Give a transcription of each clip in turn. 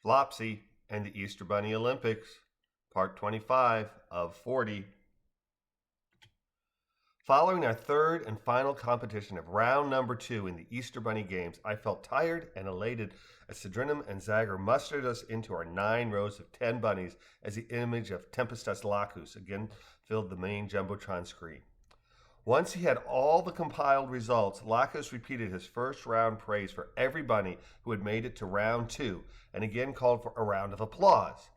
Flopsy and the Easter Bunny Olympics, Part 25 of 40. Following our third and final competition of round number 2 in the Easter Bunny Games, I felt tired and elated as Cedrinum and Zagger mustered us into our 9 rows of 10 bunnies as the image of Tempestus Lacus again filled the main Jumbotron screen. Once he had all the compiled results, Lacus repeated his first round praise for every bunny who had made it to round 2 and again called for a round of applause.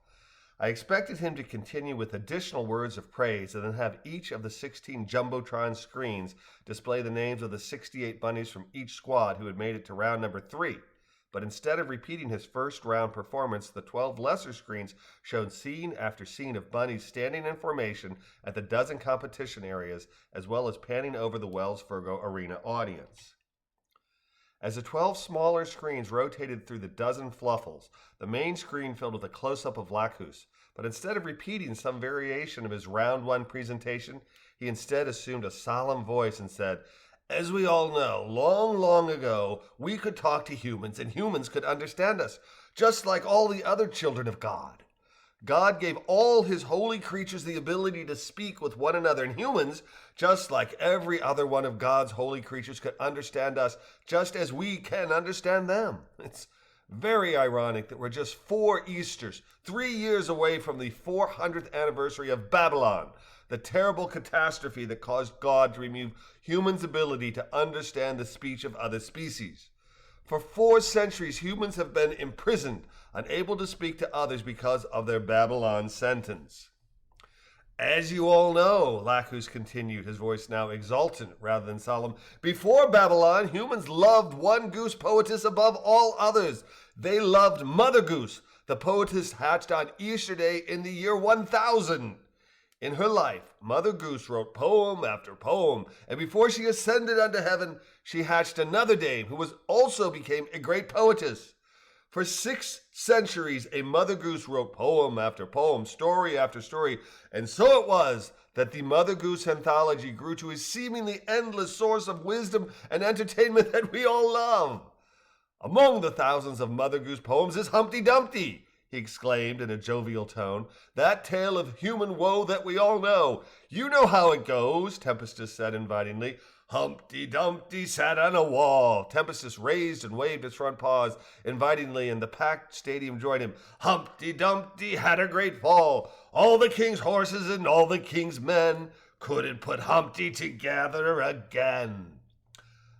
I expected him to continue with additional words of praise and then have each of the 16 Jumbotron screens display the names of the 68 bunnies from each squad who had made it to round number 3. But instead of repeating his first round performance, the 12 lesser screens showed scene after scene of bunnies standing in formation at the dozen competition areas, as well as panning over the Wells Fargo Arena audience. As the 12 smaller screens rotated through the dozen fluffles, the main screen filled with a close-up of Lacus, but instead of repeating some variation of his round 1 presentation, he instead assumed a solemn voice and said, "As we all know, long, long ago, we could talk to humans and humans could understand us, just like all the other children of God. God gave all his holy creatures the ability to speak with one another, and humans, just like every other one of God's holy creatures, could understand us just as we can understand them. It's very ironic that we're just 4 Easters, 3 years away from the 400th anniversary of Babylon, the terrible catastrophe that caused God to remove humans' ability to understand the speech of other species. For 4 centuries, humans have been imprisoned, unable to speak to others because of their Babylon sentence. As you all know," Lacus continued, his voice now exultant rather than solemn, "before Babylon, humans loved one goose poetess above all others. They loved Mother Goose, the poetess hatched on Easter Day in the year 1000. In her life, Mother Goose wrote poem after poem, and before she ascended unto heaven, she hatched another dame who also became a great poetess. For 6 centuries, a Mother Goose wrote poem after poem, story after story, and so it was that the Mother Goose anthology grew to a seemingly endless source of wisdom and entertainment that we all love. Among the thousands of Mother Goose poems is Humpty Dumpty," he exclaimed in a jovial tone, "that tale of human woe that we all know. You know how it goes," Tempestus said invitingly. "Humpty Dumpty sat on a wall." Tempestus raised and waved his front paws invitingly, and the packed stadium joined him. "Humpty Dumpty had a great fall. All the king's horses and all the king's men couldn't put Humpty together again."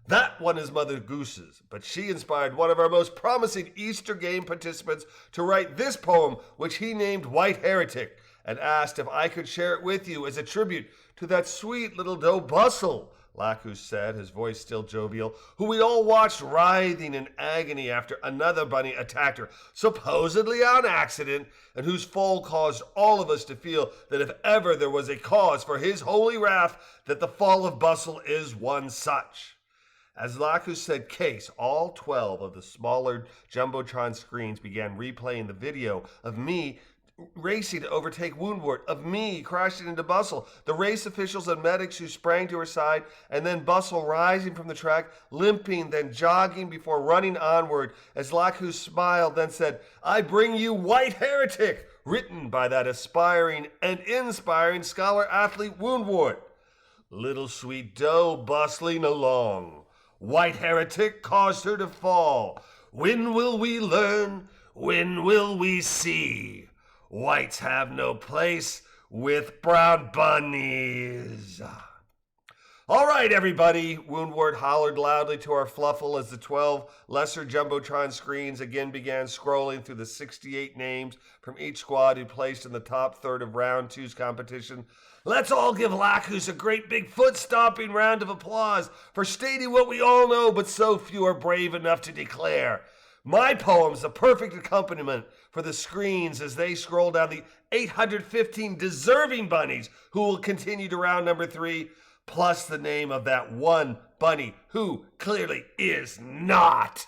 That one is Mother Goose's, but she inspired one of our most promising Easter game participants to write this poem, which he named White Heretic, and asked if I could share it with you as a tribute to that sweet little doe Bustle, Lacus said, his voice still jovial, who we all watched writhing in agony after another bunny attacked her, supposedly on accident, and whose fall caused all of us to feel that if ever there was a cause for his holy wrath, that the fall of Bustle is one such. As Lacus said case, all 12 of the smaller Jumbotron screens began replaying the video of me racing to overtake Woundwort, of me crashing into Bustle, the race officials and medics who sprang to her side, and then Bustle rising from the track, limping, then jogging before running onward, as Lacus smiled, then said, "I bring you White Heretic," written by that aspiring and inspiring scholar-athlete Woundwort. Little sweet doe bustling along, White Heretic caused her to fall. When will we learn? When will we see? Whites have no place with brown bunnies. "All right, everybody," Woundwort hollered loudly to our fluffle as the 12 lesser Jumbotron screens again began scrolling through the 68 names from each squad who placed in the top third of round 2's competition. "Let's all give Lacus a great big foot-stomping round of applause for stating what we all know but so few are brave enough to declare. My poem's the perfect accompaniment for the screens as they scroll down the 815 deserving bunnies who will continue to round number 3, plus the name of that one bunny who clearly is not."